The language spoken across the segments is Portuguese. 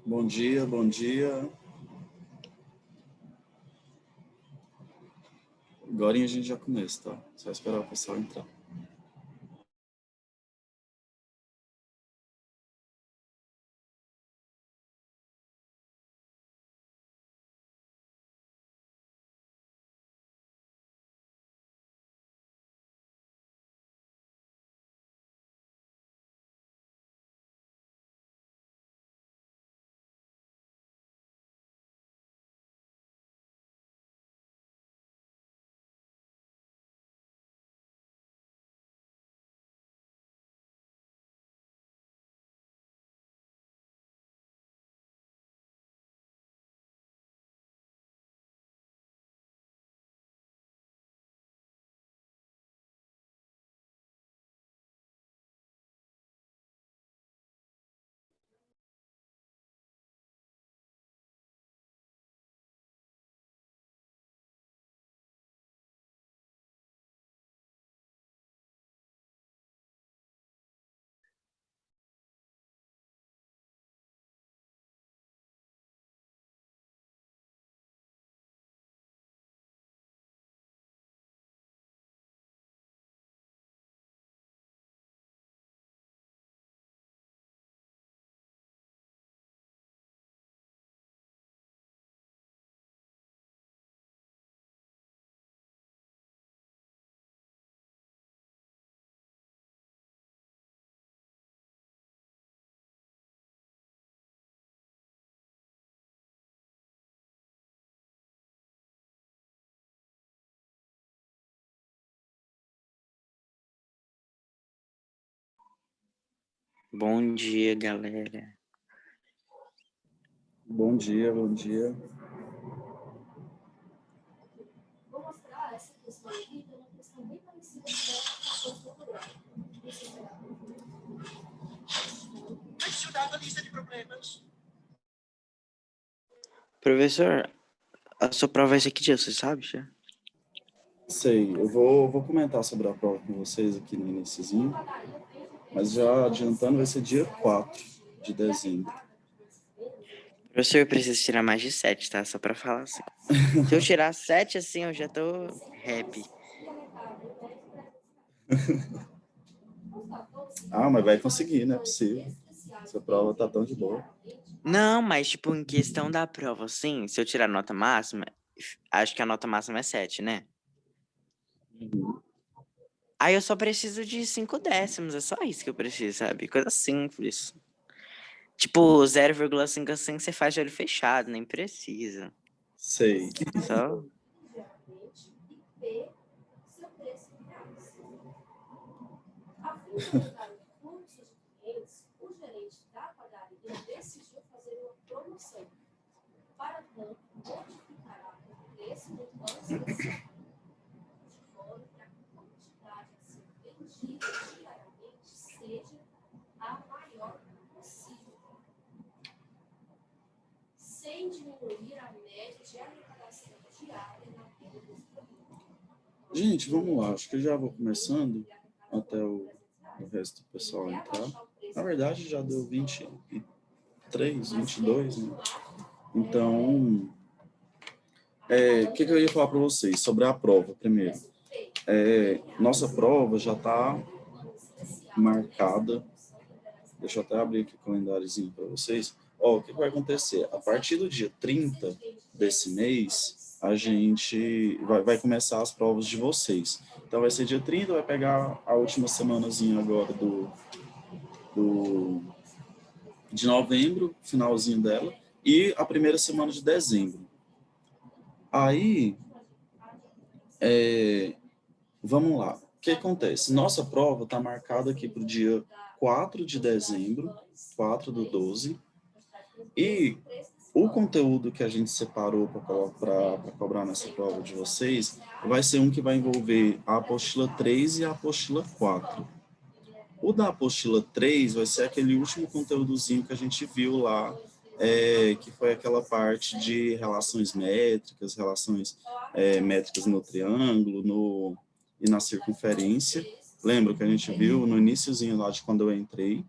Bom dia, bom dia. Agora a gente já começa, tá? Só esperar o pessoal entrar. Bom dia, galera. Bom dia, bom dia. Vou mostrar essa questão aqui, que é uma questão bem parecida com a Mencionada lista de problemas. Professor, a sua prova vai ser que dia, você sabe já? Sei, eu vou comentar sobre a prova com vocês aqui no iniciozinho, mas já adiantando, vai ser dia 4 de dezembro. Professor, eu preciso tirar mais de 7, tá? Só pra falar assim. Se eu tirar 7, assim, eu já tô happy. Ah, mas vai conseguir, não é possível. Essa prova tá tão de boa. Não, mas, tipo, em questão da prova, assim, se eu tirar nota máxima, acho que a nota máxima é 7, né? Aí eu só preciso de 5 décimos, é só isso que eu preciso, sabe? Coisa simples. Tipo, 0,5 assim você faz de olho fechado, nem precisa. Sei. Só... e P, seu preço em reais. A fim de aumentar o fluxo de clientes, o gerente da padaria decidiu fazer uma promoção. Para tanto, modificará o preço do pão especial, de modo que a quantidade a ser vendida diariamente seja a maior possível, sem diminuir a média de arrecadação diária na venda dos produtos. Gente, vamos lá. Acho que eu já vou começando até o resto do pessoal entrar. Na verdade, já deu 23, 22, né? Então, o que eu ia falar para vocês sobre a prova primeiro? Nossa prova já está marcada. Deixa eu até abrir aqui o calendáriozinho para vocês. Ó, o que vai acontecer? A partir do dia 30 desse mês, a gente vai começar as provas de vocês. Então, vai ser dia 30, vai pegar a última semanazinha agora de novembro, finalzinho dela, e a primeira semana de dezembro. Aí, vamos lá. O que acontece? Nossa prova está marcada aqui para o dia 4 de dezembro, 4/12, e o conteúdo que a gente separou para cobrar nessa prova de vocês vai ser um que vai envolver a apostila 3 e a apostila 4. O da apostila 3 vai ser aquele último conteúdozinho que a gente viu lá, que foi aquela parte de relações métricas, relações métricas no triângulo e na circunferência. Lembra que a gente viu no iniciozinho lá de quando eu entrei?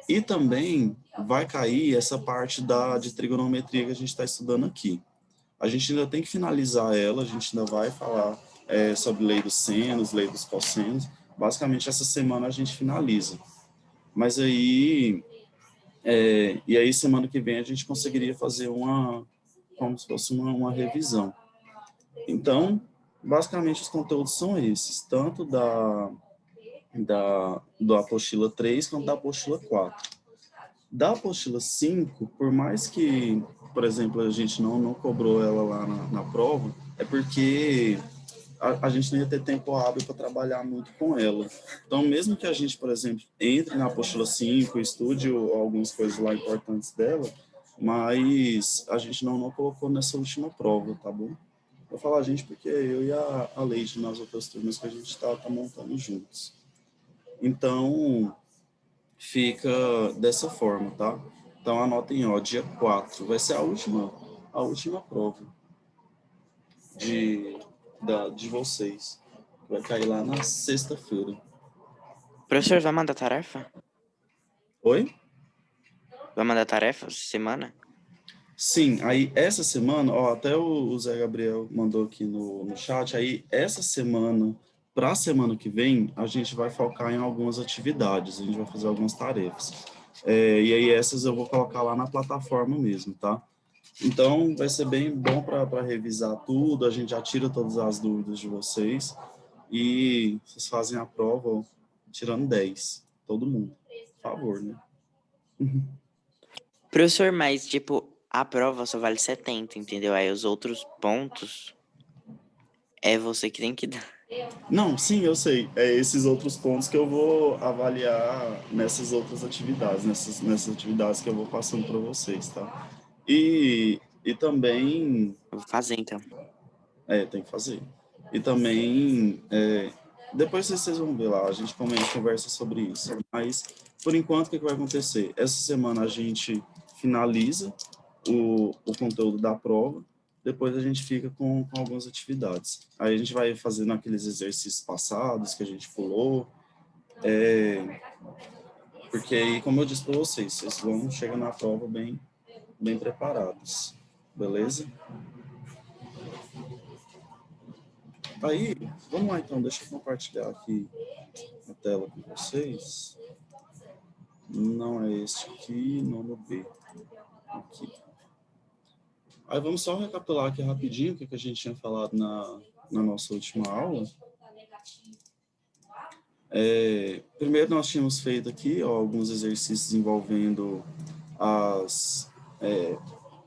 E também vai cair essa parte de trigonometria que a gente está estudando aqui. A gente ainda tem que finalizar ela, a gente ainda vai falar sobre lei dos senos, lei dos cossenos. Basicamente, essa semana a gente finaliza. Mas aí, e aí semana que vem a gente conseguiria fazer como se fosse uma revisão. Então, basicamente os conteúdos são esses, tanto do apostila 3 quanto da apostila 4. Da apostila 5, por mais que, por exemplo, a gente não cobrou ela lá na prova, é porque a gente não ia ter tempo hábil para trabalhar muito com ela. Então, mesmo que a gente, por exemplo, entre na apostila 5, estude algumas coisas lá importantes dela, mas a gente não colocou nessa última prova, tá bom? Vou falar a gente porque eu e a Leide, nas outras turmas que a gente tá montando juntos. Então, fica dessa forma, tá? Então, anotem, ó, dia 4 vai ser a última prova de vocês. Vai cair lá na sexta-feira. Professor, vai mandar tarefa? Oi? Vai mandar tarefa essa semana? Sim, aí essa semana, ó, até o Zé Gabriel mandou aqui no chat, aí essa semana, para a semana que vem, a gente vai focar em algumas atividades, a gente vai fazer algumas tarefas. E aí essas eu vou colocar lá na plataforma mesmo, tá? Então, vai ser bem bom para revisar tudo, a gente já tira todas as dúvidas de vocês e vocês fazem a prova ó, tirando 10, todo mundo, por favor, né? Professor, mas, tipo, a prova só vale 70, entendeu? Aí os outros pontos é você que tem que dar. Não, sim, eu sei. É esses outros pontos que eu vou avaliar nessas outras atividades, nessas atividades que eu vou passando para vocês, tá? E também, Eu vou fazer, então. tem que fazer. E também, depois vocês vão ver lá, a gente conversa sobre isso. Mas, por enquanto, o que vai acontecer? Essa semana a gente finaliza o conteúdo da prova, depois a gente fica com algumas atividades. Aí a gente vai fazendo aqueles exercícios passados que a gente pulou, porque aí, como eu disse para vocês, vocês vão chegar na prova bem preparados, beleza? Aí, vamos lá então, deixa eu compartilhar aqui a tela com vocês. Não é este aqui, nono B. Aqui. Aí vamos só recapitular aqui rapidinho o que a gente tinha falado na nossa última aula. Primeiro nós tínhamos feito aqui alguns exercícios envolvendo as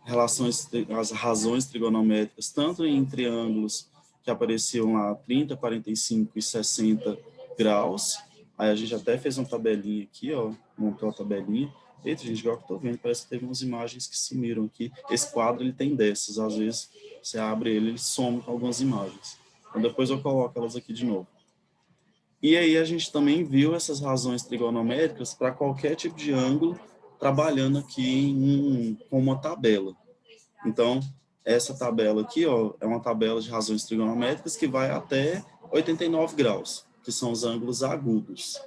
razões trigonométricas, tanto em triângulos que apareciam lá 30, 45 e 60 graus. Aí a gente até fez uma tabelinha aqui, ó, montou a tabelinha. Eita, gente, igual que eu tô vendo, parece que teve umas imagens que sumiram aqui. Esse quadro, ele tem dessas, às vezes você abre ele some com algumas imagens. Então depois eu coloco elas aqui de novo. E aí a gente também viu essas razões trigonométricas para qualquer tipo de ângulo, trabalhando aqui com uma tabela. Então, essa tabela aqui, ó, é uma tabela de razões trigonométricas que vai até 89 graus, que são os ângulos agudos.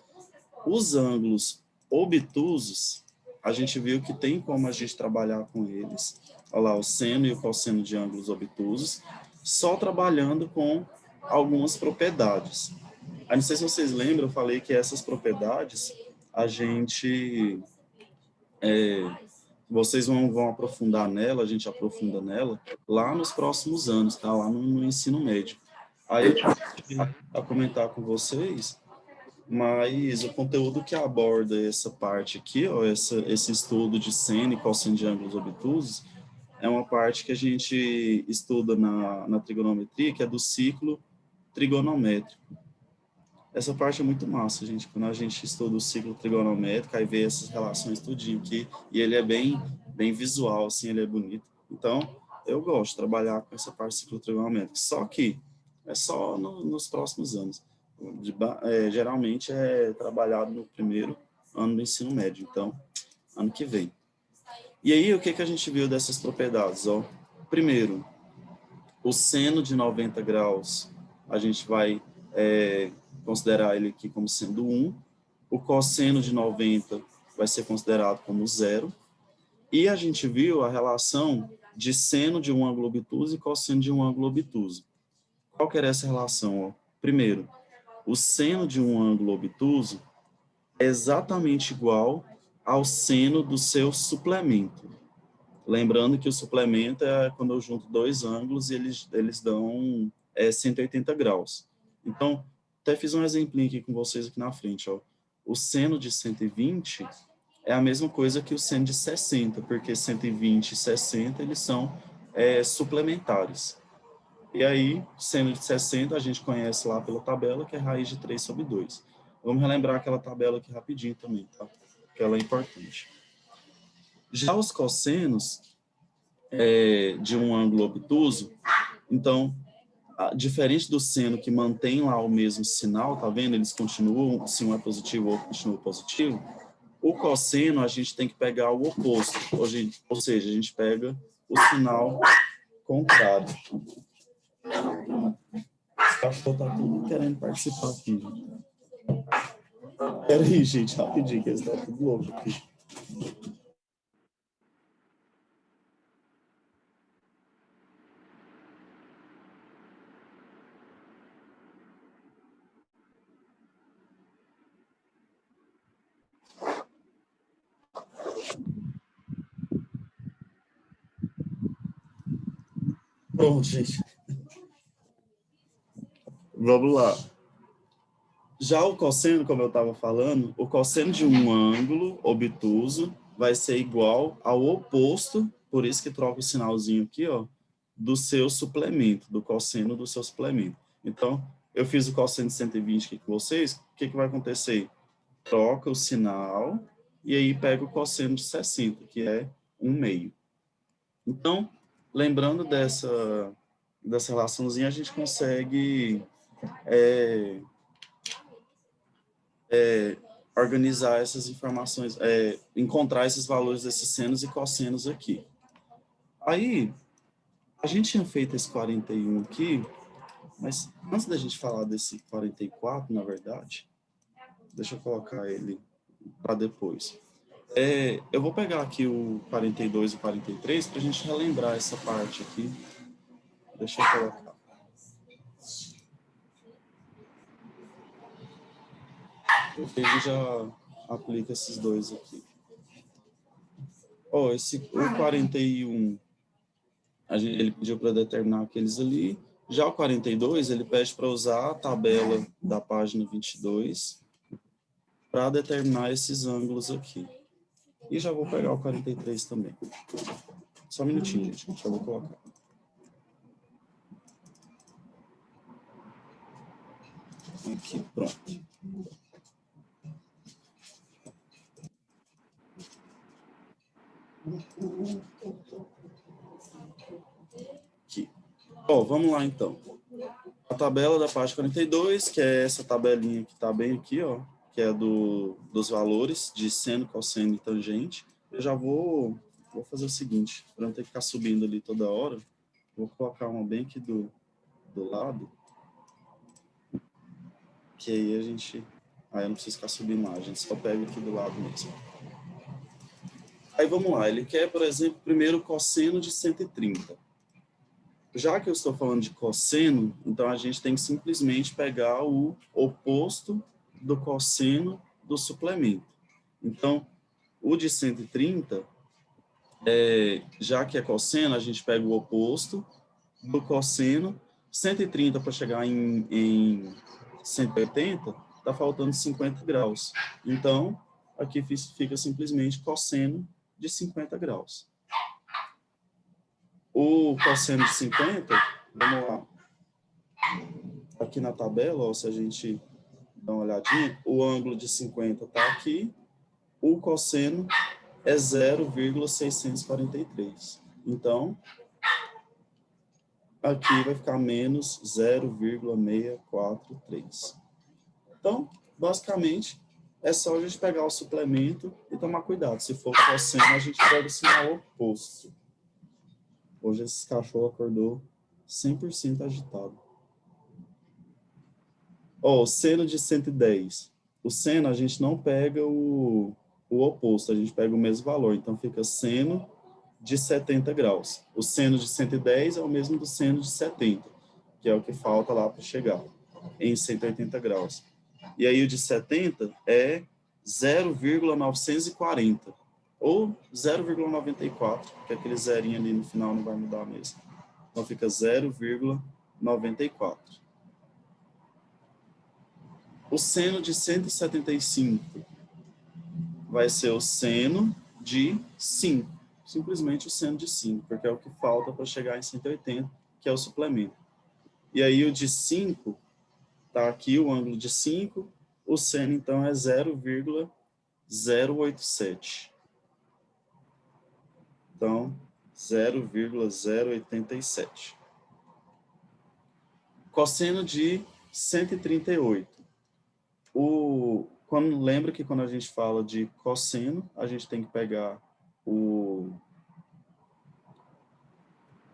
Os ângulos obtusos, a gente viu que tem como a gente trabalhar com eles. Olha lá, o seno e o cosseno de ângulos obtusos, só trabalhando com algumas propriedades. Aí, não sei se vocês lembram, eu falei que essas propriedades, a gente... vocês vão aprofundar nela, a gente aprofunda nela, lá nos próximos anos, tá? Lá no ensino médio. Aí eu vou comentar com vocês, mas o conteúdo que aborda essa parte aqui, ó, esse estudo de seno e cosseno de ângulos obtusos, é uma parte que a gente estuda na trigonometria, que é do ciclo trigonométrico. Essa parte é muito massa, gente. Quando a gente estuda o ciclo trigonométrico, aí vê essas relações tudinho aqui, e ele é bem visual, assim, ele é bonito. Então, eu gosto de trabalhar com essa parte do ciclo trigonométrico. Só que é só nos próximos anos. Geralmente é trabalhado no primeiro ano do ensino médio, então, ano que vem. E aí, o que a gente viu dessas propriedades? Ó, primeiro, o seno de 90 graus, a gente vai considerar ele aqui como sendo 1. O cosseno de 90 vai ser considerado como zero. E a gente viu a relação de seno de um ângulo obtuso e cosseno de um ângulo obtuso. Qual que era essa relação? Ó? Primeiro, o seno de um ângulo obtuso é exatamente igual ao seno do seu suplemento. Lembrando que o suplemento é quando eu junto dois ângulos e eles dão 180 graus. Então, até fiz um exemplinho aqui com vocês aqui na frente. Ó. O seno de 120 é a mesma coisa que o seno de 60, porque 120 e 60 eles são suplementares. E aí, seno de 60 a gente conhece lá pela tabela, que é raiz de 3 sobre 2. Vamos relembrar aquela tabela aqui rapidinho também, tá? Que ela é importante. Já os cossenos de um ângulo obtuso, então, diferente do seno que mantém lá o mesmo sinal, tá vendo? Eles continuam, se um é positivo, o outro continua positivo. O cosseno, a gente tem que pegar o oposto, ou seja, a gente pega o sinal contrário. Os cachorros tá tudo querendo participar aqui, gente. Peraí, gente, rapidinho, que eles estão tudo louco aqui. Pronto, gente. Vamos lá. Já o cosseno, como eu estava falando, o cosseno de um ângulo obtuso vai ser igual ao oposto, por isso que troca o sinalzinho aqui, ó, do seu suplemento, do cosseno do seu suplemento. Então, eu fiz o cosseno de 120 aqui com vocês, o que vai acontecer? Troca o sinal e aí pega o cosseno de 60, que é 1/2. Então, lembrando dessa relaçãozinha, a gente consegue organizar essas informações, encontrar esses valores desses senos e cossenos aqui. Aí, a gente tinha feito esse 41 aqui, mas antes da gente falar desse 44, na verdade, deixa eu colocar ele para depois. Eu vou pegar aqui o 42 e o 43 para a gente relembrar essa parte aqui. Deixa eu colocar. Porque ele já aplica esses dois aqui. Ó, o 41, ele pediu para determinar aqueles ali. Já o 42, ele pede para usar a tabela da página 22 para determinar esses ângulos aqui. E já vou pegar o 43 também. Só um minutinho, gente, já vou colocar. Aqui, pronto. Aqui. Ó, vamos lá então. A tabela da página 42, que é essa tabelinha que está bem aqui, ó, que é dos valores de seno, cosseno e tangente. Eu já vou fazer o seguinte, para não ter que ficar subindo ali toda hora, vou colocar uma bem aqui do lado, que aí a gente... Aí eu não preciso ficar subindo lá, a gente só pega aqui do lado mesmo. Aí vamos lá, ele quer, por exemplo, primeiro cosseno de 130. Já que eu estou falando de cosseno, então a gente tem que simplesmente pegar o oposto do cosseno do suplemento. Então, o de 130, já que é cosseno, a gente pega o oposto do cosseno. 130 para chegar em 180, está faltando 50 graus. Então, aqui fica simplesmente cosseno de 50 graus. O cosseno de 50, vamos lá. Aqui na tabela, ó, se a gente dá uma olhadinha, o ângulo de 50 está aqui, o cosseno é 0,643. Então, aqui vai ficar menos 0,643. Então, basicamente, é só a gente pegar o suplemento e tomar cuidado. Se for cosseno, a gente pega o sinal oposto. Hoje esse cachorro acordou 100% agitado. Ó, o seno de 110. O seno, a gente não pega o o oposto, a gente pega o mesmo valor, então fica seno de 70 graus. O seno de 110 é o mesmo do seno de 70, que é o que falta lá para chegar em 180 graus. E aí o de 70 é 0,940, ou 0,94, porque aquele zerinho ali no final não vai mudar mesmo. Então fica 0,94. O seno de 175 vai ser o seno de 5. Simplesmente o seno de 5, porque é o que falta para chegar em 180, que é o suplemento. E aí o de 5, tá aqui o ângulo de 5, o seno então é 0,087. Então, 0,087. Cosseno de 138. Lembra que quando a gente fala de cosseno, a gente tem que pegar o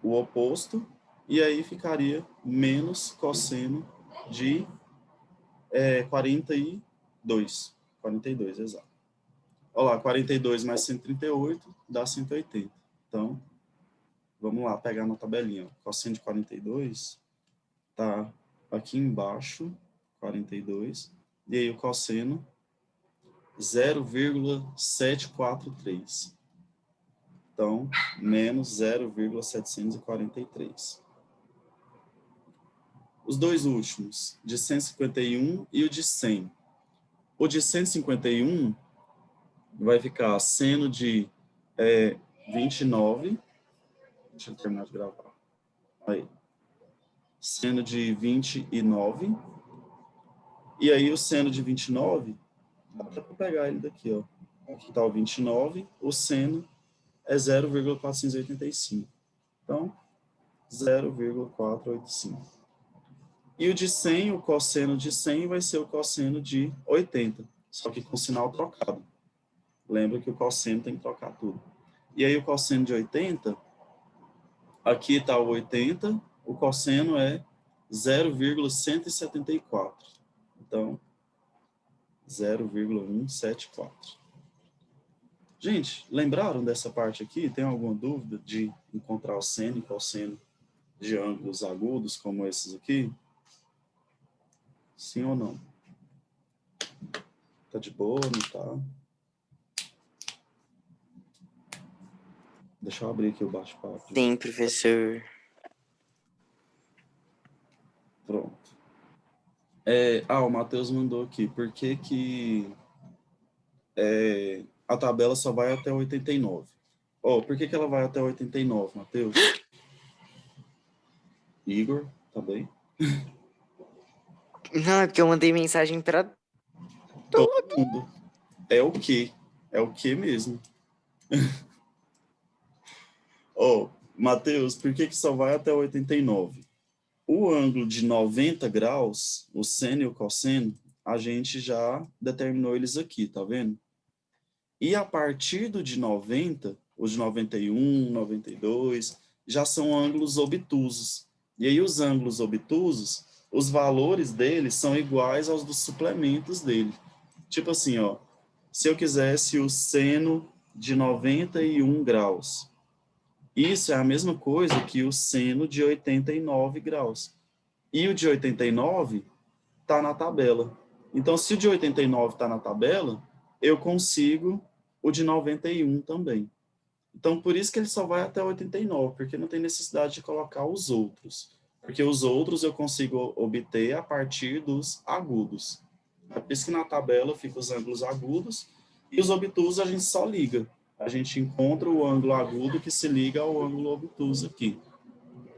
oposto, e aí ficaria menos cosseno de 42. 42, exato. Olha lá, 42 mais 138 dá 180. Então, vamos lá, pegar na tabelinha. Cosseno de 42 está aqui embaixo, 42, e aí o cosseno 0,743. Então, menos 0,743. Os dois últimos, de 151 e o de 100. O de 151 vai ficar seno de 29. Deixa eu terminar de gravar. Aí. Seno de 29. E aí o seno de 29, dá para pegar ele daqui, ó. Aqui está o 29, o seno é 0,485. Então, 0,485. E o de 100, o cosseno de 100 vai ser o cosseno de 80, só que com sinal trocado. Lembra que o cosseno tem que trocar tudo. E aí o cosseno de 80, aqui está o 80, o cosseno é 0,174. Então, 0,174. Gente, lembraram dessa parte aqui? Tem alguma dúvida de encontrar o seno e cosseno de ângulos agudos como esses aqui? Sim ou não? Tá de boa, não tá? Deixa eu abrir aqui o bate-papo. Sim, professor. Pronto. O Matheus mandou aqui. Por que a tabela só vai até 89? Por que ela vai até 89, Matheus? Igor, tá bem? Não, é porque eu mandei mensagem para Todo mundo. É o quê? É o quê mesmo? Matheus, por que só vai até 89? O ângulo de 90 graus, o seno e o cosseno, a gente já determinou eles aqui, tá vendo? E a partir do de 90, os de 91, 92, já são ângulos obtusos. E aí os ângulos obtusos, os valores deles são iguais aos dos suplementos dele. Tipo assim, ó, se eu quisesse o seno de 91 graus, isso é a mesma coisa que o seno de 89 graus. E o de 89 está na tabela. Então, se o de 89 está na tabela, eu consigo o de 91 também. Então, por isso que ele só vai até 89, porque não tem necessidade de colocar os outros. Porque os outros eu consigo obter a partir dos agudos. É por isso que na tabela ficam os ângulos agudos e os obtusos a gente só liga. A gente encontra o ângulo agudo que se liga ao ângulo obtuso aqui.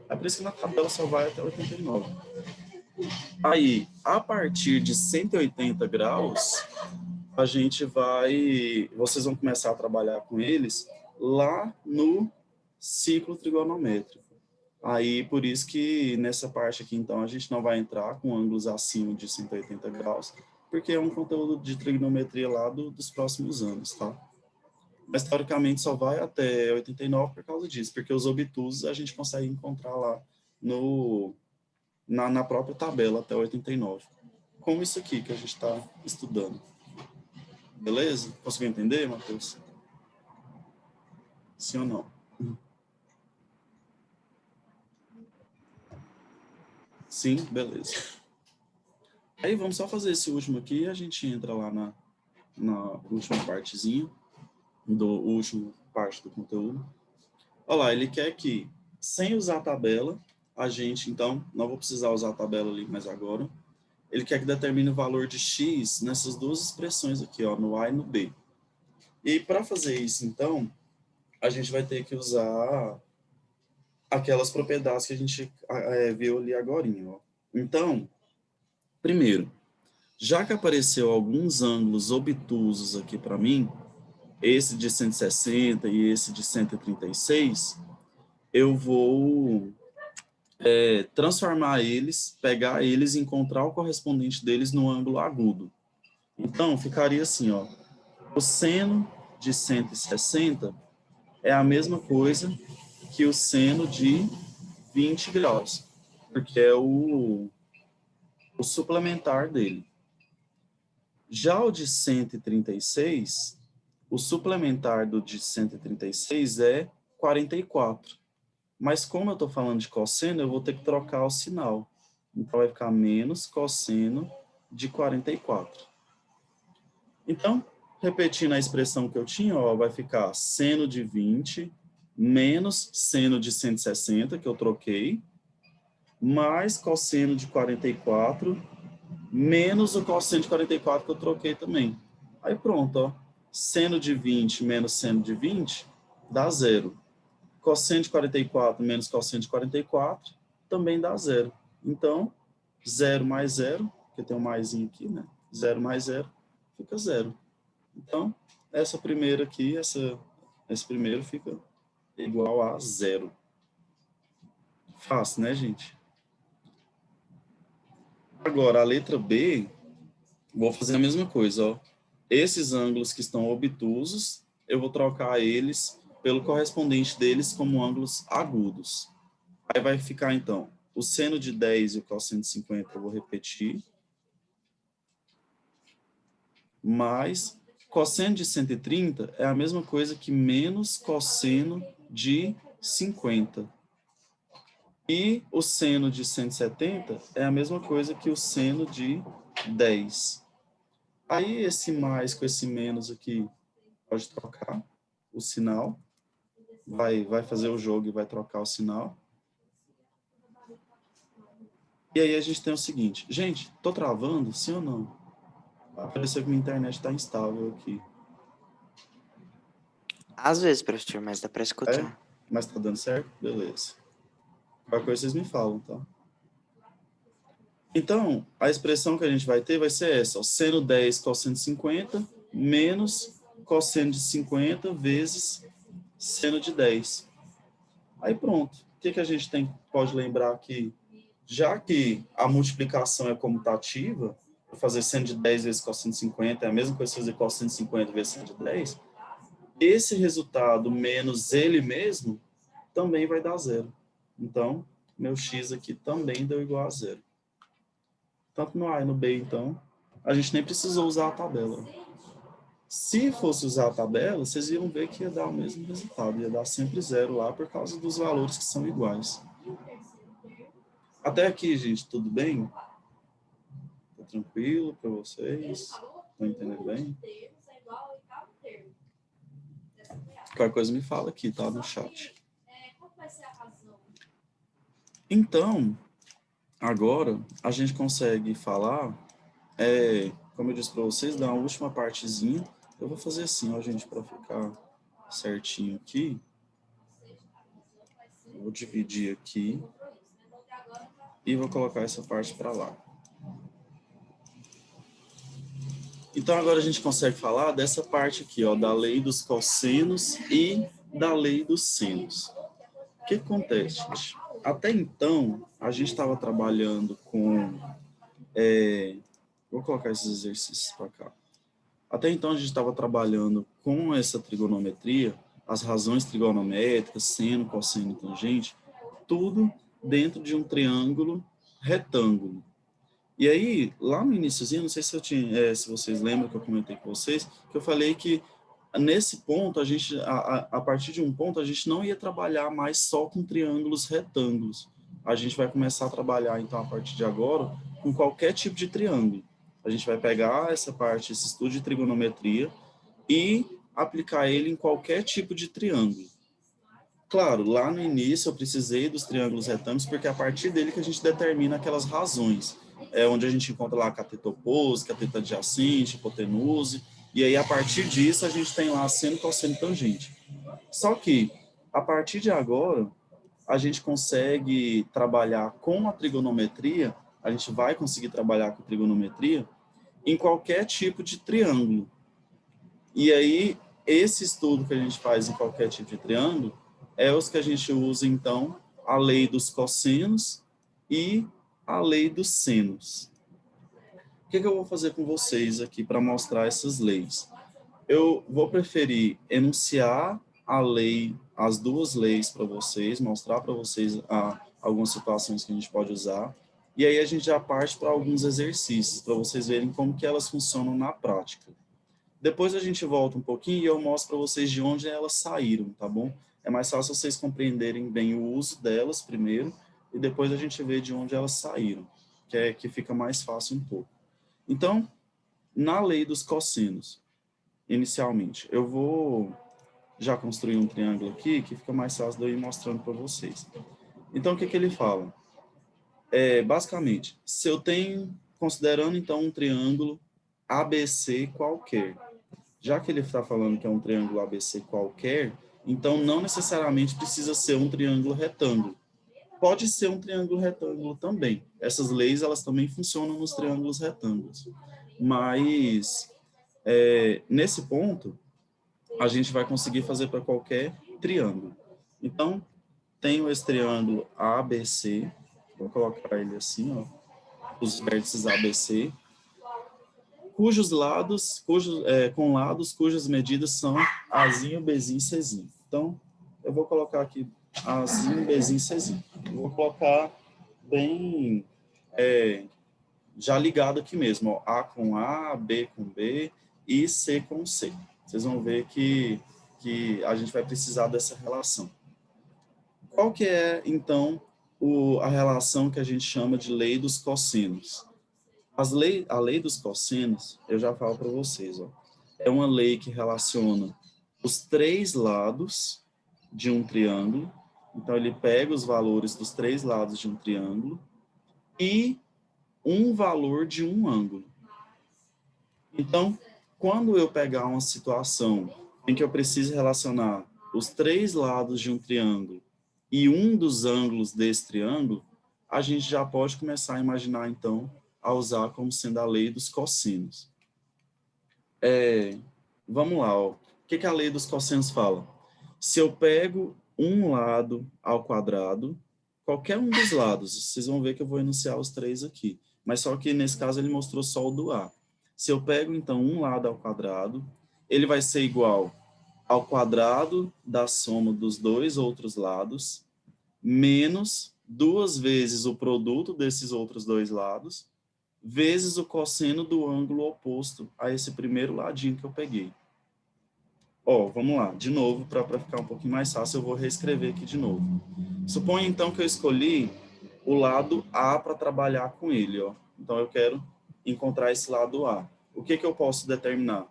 É por isso que na tabela só vai até 89. Aí, a partir de 180 graus, a gente vocês vão começar a trabalhar com eles lá no ciclo trigonométrico. Aí, por isso que nessa parte aqui, então, a gente não vai entrar com ângulos acima de 180 graus, porque é um conteúdo de trigonometria lá dos próximos anos, tá? Mas, teoricamente, só vai até 89 por causa disso, porque os obtusos a gente consegue encontrar lá na própria tabela até 89. Como isso aqui que a gente está estudando. Beleza? Conseguiu entender, Matheus? Sim ou não? Sim, beleza. Aí vamos só fazer esse último aqui e a gente entra lá na última partezinha, do último parte do conteúdo. Olha lá, ele quer que, sem usar a tabela, a gente, então, não vou precisar usar a tabela ali mais agora, ele quer que determine o valor de x nessas duas expressões aqui, ó, no A e no B. E para fazer isso, então, a gente vai ter que usar aquelas propriedades que a gente viu ali agorinha, ó. Então, primeiro, já que apareceu alguns ângulos obtusos aqui para mim, esse de 160 e esse de 136, eu vou transformar eles, pegar eles e encontrar o correspondente deles no ângulo agudo. Então, ficaria assim, ó, o seno de 160 é a mesma coisa que o seno de 20 graus, porque é o suplementar dele. Já o de 136, o suplementar do de 136 é 44. Mas como eu estou falando de cosseno, eu vou ter que trocar o sinal. Então, vai ficar menos cosseno de 44. Então, repetindo a expressão que eu tinha, ó, vai ficar seno de 20 menos seno de 160, que eu troquei, mais cosseno de 44, menos o cosseno de 44 que eu troquei também. Aí pronto, ó. Seno de 20 menos seno de 20 dá zero. Cosseno de 44 menos cosseno de 44 também dá zero. Então, 0 mais 0, porque tem um maisinho aqui, né? 0 mais 0 fica 0. Então, essa primeira aqui, esse primeiro fica igual a 0. Fácil, né, gente? Agora, a letra B, vou fazer a mesma coisa, ó. Esses ângulos que estão obtusos, eu vou trocar eles pelo correspondente deles como ângulos agudos. Aí vai ficar, então, o seno de 10 e o cosseno de 50, eu vou repetir. Mais cosseno de 130 é a mesma coisa que menos cosseno de 50. E o seno de 170 é a mesma coisa que o seno de 10. Aí esse mais com esse menos aqui pode trocar o sinal. Vai fazer o jogo e vai trocar o sinal. E aí a gente tem o seguinte. Gente, tô travando? Sim ou não? Apareceu que minha internet está instável aqui. Às vezes, professor, mas dá para escutar. Mas tá dando certo? Beleza. Qualquer coisa vocês me falam, tá? Então, a expressão que a gente vai ter vai ser essa, ó, seno 10 cosseno de 50 menos cosseno de 50 vezes seno de 10. Aí pronto. O que a gente pode lembrar aqui? Já que a multiplicação é comutativa, fazer seno de 10 vezes cosseno de 50 é a mesma coisa que fazer cosseno de 50 vezes seno de 10, esse resultado menos ele mesmo também vai dar zero. Então, meu x aqui também deu igual a zero. Tanto no A e no B, então, a gente nem precisou usar a tabela. Se fosse usar a tabela, vocês iam ver que ia dar o mesmo resultado, ia dar sempre zero lá por causa dos valores que são iguais. Até aqui, gente, tudo bem? Tá tranquilo para vocês? Estão entendendo bem? Qualquer coisa me fala aqui, tá? No chat. Então, agora a gente consegue falar, como eu disse para vocês, dar uma última partezinha. Eu vou fazer assim, ó, gente, para ficar certinho aqui. Vou dividir aqui e vou colocar essa parte para lá. Então, agora a gente consegue falar dessa parte aqui, ó, da lei dos cossenos e da lei dos senos. O que acontece, gente? Até então, a gente estava trabalhando com... vou colocar esses exercícios para cá. Até então, a gente estava trabalhando com essa trigonometria, as razões trigonométricas, seno, cosseno, tangente, tudo dentro de um triângulo retângulo. E aí, lá no iniciozinho, não sei se se vocês lembram que eu comentei com vocês, que eu falei que nesse ponto, a partir de um ponto, a gente não ia trabalhar mais só com triângulos retângulos. A gente vai começar a trabalhar, então, a partir de agora, com qualquer tipo de triângulo. A gente vai pegar essa parte, esse estudo de trigonometria, e aplicar ele em qualquer tipo de triângulo. Claro, lá no início eu precisei dos triângulos retângulos, porque é a partir dele que a gente determina aquelas razões. É onde a gente encontra lá a cateto oposto, cateto adjacente, hipotenusa, e aí a partir disso a gente tem lá seno, cosseno e tangente. Só que, a partir de agora, a gente consegue trabalhar com a trigonometria, a gente vai conseguir trabalhar com trigonometria em qualquer tipo de triângulo. E aí, esse estudo que a gente faz em qualquer tipo de triângulo é os que a gente usa, então, a lei dos cossenos e a lei dos senos. O que eu vou fazer com vocês aqui para mostrar essas leis? Eu vou preferir enunciar a lei, as duas leis para vocês, mostrar para vocês algumas situações que a gente pode usar, e aí a gente já parte para alguns exercícios, para vocês verem como que elas funcionam na prática. Depois a gente volta um pouquinho e eu mostro para vocês de onde elas saíram, tá bom? É mais fácil vocês compreenderem bem o uso delas primeiro e depois a gente vê de onde elas saíram, que fica mais fácil um pouco. Então, na lei dos cossenos, inicialmente, eu vou já construir um triângulo aqui que fica mais fácil de eu ir mostrando para vocês. Então, o que ele fala? Basicamente, se eu tenho, considerando então um triângulo ABC qualquer, já que ele está falando que é um triângulo ABC qualquer, então não necessariamente precisa ser um triângulo retângulo. Pode ser um triângulo retângulo também. Essas leis, elas também funcionam nos triângulos retângulos. Mas, nesse ponto, a gente vai conseguir fazer para qualquer triângulo. Então, tenho esse triângulo ABC, vou colocar ele assim, ó, os vértices ABC, com lados cujas medidas são Azinho, Bzinho e Czinho. Então, eu vou colocar aqui Azinho, Bzinho e Czinho. Eu vou colocar bem já ligado aqui mesmo, ó, A com A, B com B e C com C. Vocês vão ver que a gente vai precisar dessa relação. Qual que é, então, a relação que a gente chama de lei dos cossenos? A lei dos cossenos, eu já falo para vocês, ó, é uma lei que relaciona os três lados de um triângulo. Então, ele pega os valores dos três lados de um triângulo e um valor de um ângulo. Então, quando eu pegar uma situação em que eu preciso relacionar os três lados de um triângulo e um dos ângulos desse triângulo, a gente já pode começar a imaginar, então, a usar como sendo a lei dos cossenos. Vamos lá, ó. O que a lei dos cossenos fala? Se eu pego um lado ao quadrado, qualquer um dos lados, vocês vão ver que eu vou enunciar os três aqui, mas só que nesse caso ele mostrou só o do A. Se eu pego, então, um lado ao quadrado, ele vai ser igual ao quadrado da soma dos dois outros lados, menos duas vezes o produto desses outros dois lados, vezes o cosseno do ângulo oposto a esse primeiro ladinho que eu peguei. Ó, vamos lá, de novo, para ficar um pouquinho mais fácil, eu vou reescrever aqui de novo. Suponha, então, que eu escolhi o lado A para trabalhar com ele, ó. Então, eu quero encontrar esse lado A. O que eu posso determinar?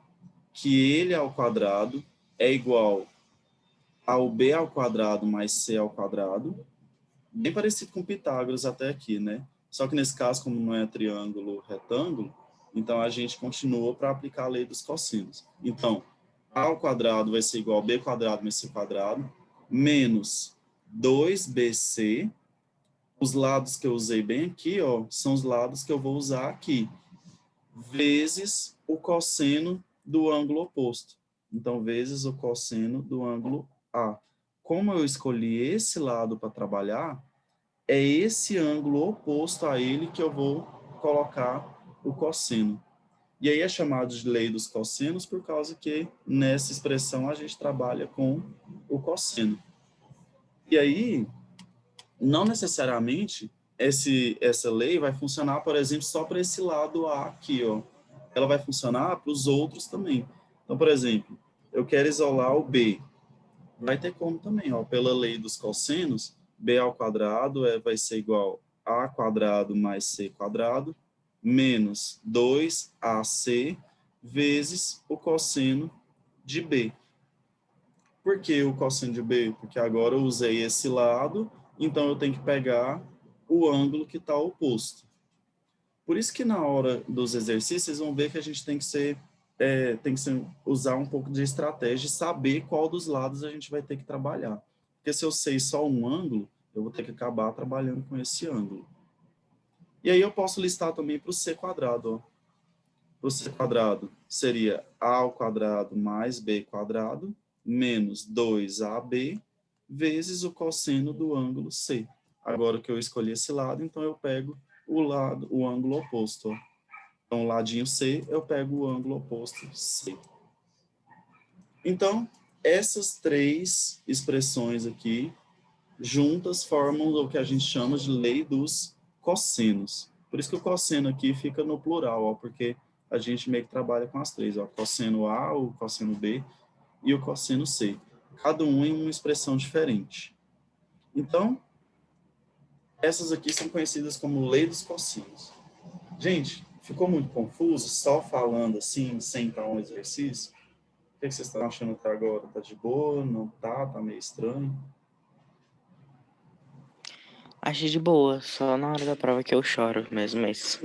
Que ele ao quadrado é igual ao B ao quadrado mais C ao quadrado, bem parecido com Pitágoras até aqui, né? Só que nesse caso, como não é triângulo retângulo, então a gente continua para aplicar a lei dos cossenos. Então, A ao quadrado vai ser igual a B quadrado mais C quadrado, menos 2BC. Os lados que eu usei bem aqui, ó, são os lados que eu vou usar aqui, vezes o cosseno do ângulo oposto. Então, vezes o cosseno do ângulo A. Como eu escolhi esse lado para trabalhar, é esse ângulo oposto a ele que eu vou colocar o cosseno. E aí é chamado de lei dos cossenos por causa que nessa expressão a gente trabalha com o cosseno. E aí, não necessariamente essa lei vai funcionar, por exemplo, só para esse lado A aqui, ó. Ela vai funcionar para os outros também. Então, por exemplo, eu quero isolar o B. Vai ter como também, ó, pela lei dos cossenos, B ao quadrado vai ser igual a quadrado mais C quadrado, menos 2AC vezes o cosseno de B. Por que o cosseno de B? Porque agora eu usei esse lado, então eu tenho que pegar o ângulo que está oposto. Por isso que na hora dos exercícios, vocês vão ver que a gente tem que usar um pouco de estratégia e saber qual dos lados a gente vai ter que trabalhar. Porque se eu sei só um ângulo, eu vou ter que acabar trabalhando com esse ângulo. E aí eu posso listar também para o C quadrado. Para o C quadrado seria A ao quadrado mais B quadrado menos 2AB vezes o cosseno do ângulo C. Agora que eu escolhi esse lado, então eu pego o ângulo oposto. Então, ladinho C, eu pego o ângulo oposto C. Então, essas três expressões aqui, juntas, formam o que a gente chama de lei dos cossenos. Por isso que o cosseno aqui fica no plural, ó, porque a gente meio que trabalha com as três, ó, cosseno A, o cosseno B e o cosseno C. Cada um em uma expressão diferente. Então, essas aqui são conhecidas como lei dos cossenos. Gente, ficou muito confuso só falando assim, sem estar um exercício? O que vocês estão achando até agora? Tá de boa? Não tá? Tá meio estranho? Achei de boa, só na hora da prova que eu choro mesmo, mas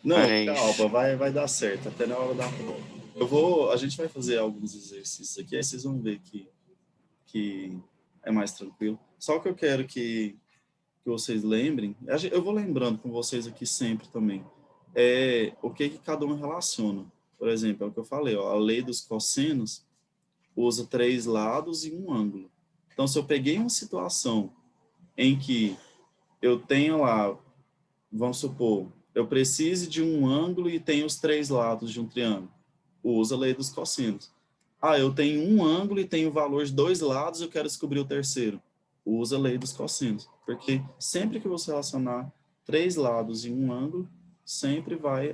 Não, para isso. calma, vai dar certo, até na hora da prova. A gente vai fazer alguns exercícios aqui, aí vocês vão ver que é mais tranquilo. Só que eu quero que vocês lembrem, eu vou lembrando com vocês aqui sempre também, o que cada um relaciona. Por exemplo, é o que eu falei, ó, a lei dos cossenos usa três lados e um ângulo. Então, se eu peguei uma situação em que eu tenho lá, vamos supor, eu precise de um ângulo e tenho os três lados de um triângulo, usa a lei dos cossenos. Ah, eu tenho um ângulo e tenho o valor de dois lados, eu quero descobrir o terceiro. Usa a lei dos cossenos, porque sempre que você relacionar três lados em um ângulo,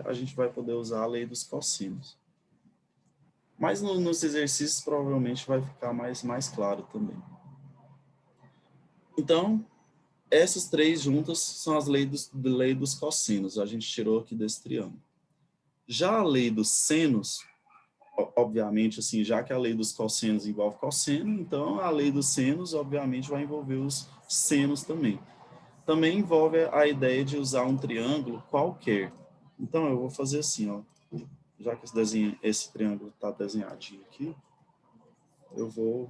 a gente vai poder usar a lei dos cossenos. Mas nos exercícios provavelmente vai ficar mais claro também. Então, essas três juntas são as lei dos cossenos. A gente tirou aqui desse triângulo. Já a lei dos senos, obviamente, assim, já que a lei dos cossenos envolve cosseno, então a lei dos senos, obviamente, vai envolver os senos também. Também envolve a ideia de usar um triângulo qualquer. Então, eu vou fazer assim, ó. Já que esse triângulo está desenhadinho aqui, eu vou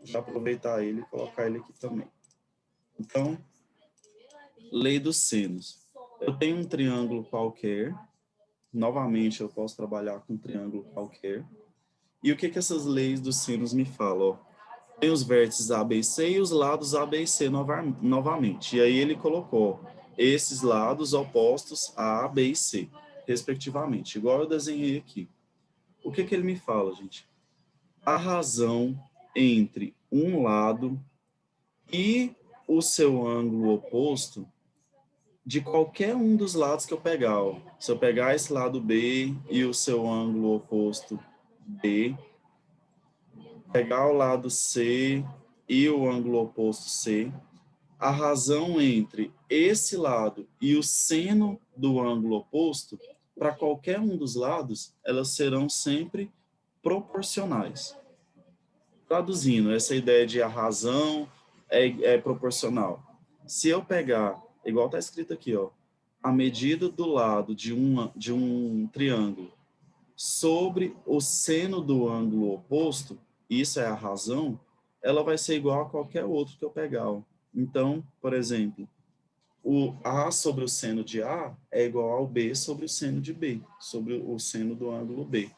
já aproveitar ele e colocar ele aqui também. Então, lei dos senos. Eu tenho um triângulo qualquer. Novamente, eu posso trabalhar com um triângulo qualquer. E o que essas leis dos senos me falam? Ó, tem os vértices A, B e C e os lados A, B e C novamente. E aí ele colocou esses lados opostos a B e C, respectivamente, igual eu desenhei aqui. O que ele me fala, gente? A razão entre um lado e o seu ângulo oposto de qualquer um dos lados que eu pegar. Ó. Se eu pegar esse lado B e o seu ângulo oposto B, pegar o lado C e o ângulo oposto C, a razão entre esse lado e o seno do ângulo oposto, para qualquer um dos lados, elas serão sempre proporcionais. Traduzindo, essa ideia de a razão é proporcional. Se eu pegar, igual está escrito aqui, ó, a medida do lado de um triângulo sobre o seno do ângulo oposto, isso é a razão, ela vai ser igual a qualquer outro que eu pegar. Ó. Então, por exemplo, o A sobre o seno de A é igual ao B sobre o seno de B, sobre o seno do ângulo B.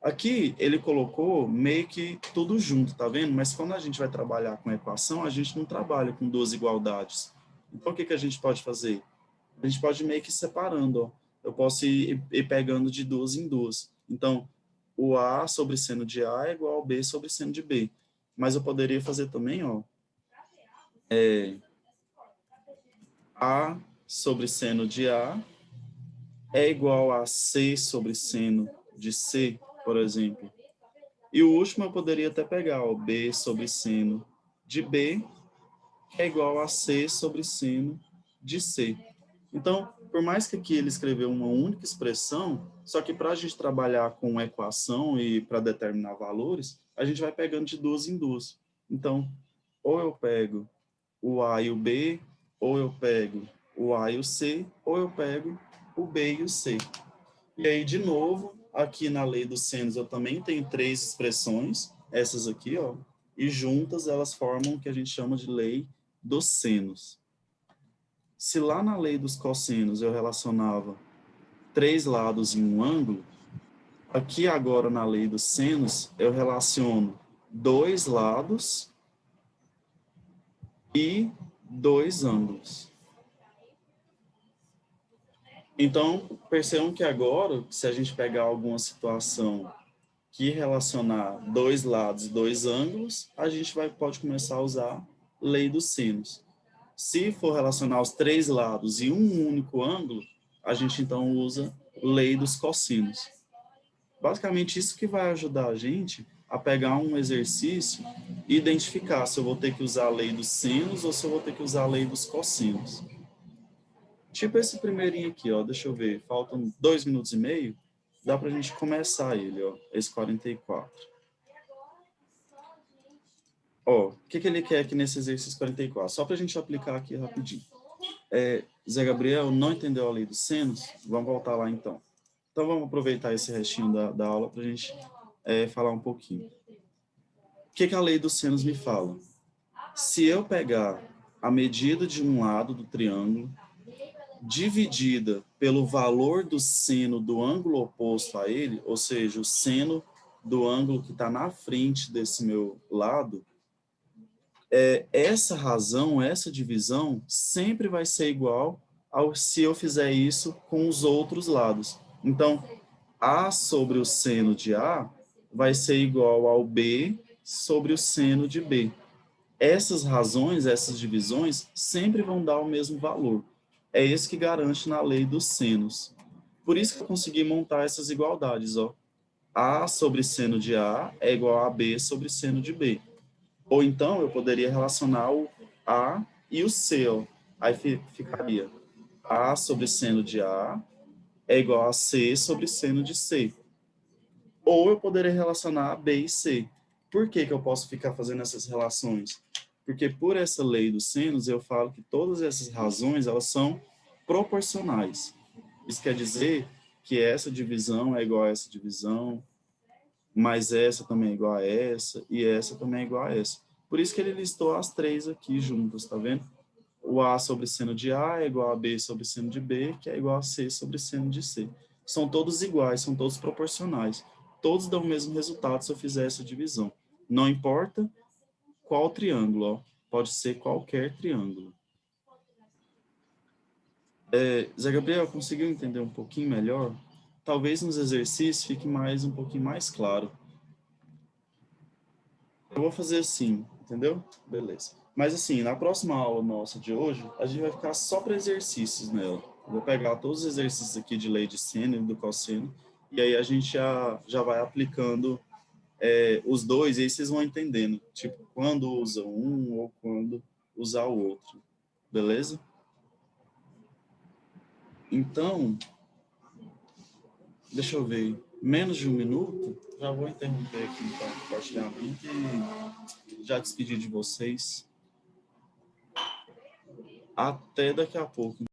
Aqui ele colocou meio que tudo junto, tá vendo? Mas quando a gente vai trabalhar com equação, a gente não trabalha com duas igualdades. Então, o que a gente pode fazer? A gente pode meio que ir separando, ó. Eu posso ir pegando de duas em duas. Então, o A sobre seno de A é igual ao B sobre seno de B. Mas eu poderia fazer também, ó, A sobre seno de A é igual a C sobre seno de C, por exemplo. E o último eu poderia até pegar, ó, B sobre seno de B é igual a C sobre seno de C. Então, por mais que aqui ele escreveu uma única expressão, só que para a gente trabalhar com equação e para determinar valores, a gente vai pegando de duas em duas. Então, ou eu pego o A e o B, ou eu pego o A e o C, ou eu pego o B e o C. E aí, de novo, aqui na lei dos senos eu também tenho três expressões, essas aqui, ó, e juntas elas formam o que a gente chama de lei dos senos. Se lá na lei dos cossenos eu relacionava três lados em um ângulo, aqui agora na lei dos senos eu relaciono dois lados e dois ângulos. Então, percebam que agora, se a gente pegar alguma situação que relacionar dois lados e dois ângulos, a gente pode começar a usar lei dos senos. Se for relacionar os três lados e um único ângulo, a gente então usa lei dos cossenos. Basicamente, isso que vai ajudar a gente a pegar um exercício e identificar se eu vou ter que usar a lei dos senos ou se eu vou ter que usar a lei dos cossenos. Tipo esse primeirinho aqui, ó, deixa eu ver, faltam 2 minutos e meio, dá pra gente começar ele, ó, esse 44. Ó, o que ele quer aqui nesse exercício 44? Só pra gente aplicar aqui rapidinho. Zé Gabriel não entendeu a lei dos senos? Vamos voltar lá então. Então vamos aproveitar esse restinho da aula pra gente falar um pouquinho. O que a lei dos senos me fala? Se eu pegar a medida de um lado do triângulo, dividida pelo valor do seno do ângulo oposto a ele, ou seja, o seno do ângulo que está na frente desse meu lado, essa razão, essa divisão, sempre vai ser igual ao se eu fizer isso com os outros lados. Então, A sobre o seno de A vai ser igual ao B sobre o seno de B. Essas razões, essas divisões, sempre vão dar o mesmo valor. É isso que garante na lei dos senos. Por isso que eu consegui montar essas igualdades, ó. A sobre seno de A é igual a B sobre seno de B. Ou então eu poderia relacionar o A e o C, ó. Aí ficaria A sobre seno de A é igual a C sobre seno de C. Ou eu poderia relacionar B e C. Por que eu posso ficar fazendo essas relações? Porque por essa lei dos senos eu falo que todas essas razões elas são proporcionais. Isso quer dizer que essa divisão é igual a essa divisão, mas essa também é igual a essa, e essa também é igual a essa. Por isso que ele listou as três aqui juntas, tá vendo? O A sobre seno de A é igual a B sobre seno de B, que é igual a C sobre seno de C. São todos iguais, são todos proporcionais. Todos dão o mesmo resultado se eu fizer essa divisão. Não importa qual triângulo, ó. Pode ser qualquer triângulo. Zé Gabriel, conseguiu entender um pouquinho melhor? Talvez nos exercícios fique um pouquinho mais claro. Eu vou fazer assim, entendeu? Beleza. Mas assim, na próxima aula nossa de hoje, a gente vai ficar só para exercícios nela. Eu vou pegar todos os exercícios aqui de lei de seno e do cosseno, e aí a gente já vai aplicando os dois, e aí vocês vão entendendo, tipo, quando usa um ou quando usar o outro. Beleza? Então, deixa eu ver, menos de um minuto, já vou interromper aqui então, o compartilhamento e já despedir de vocês. Até daqui a pouco.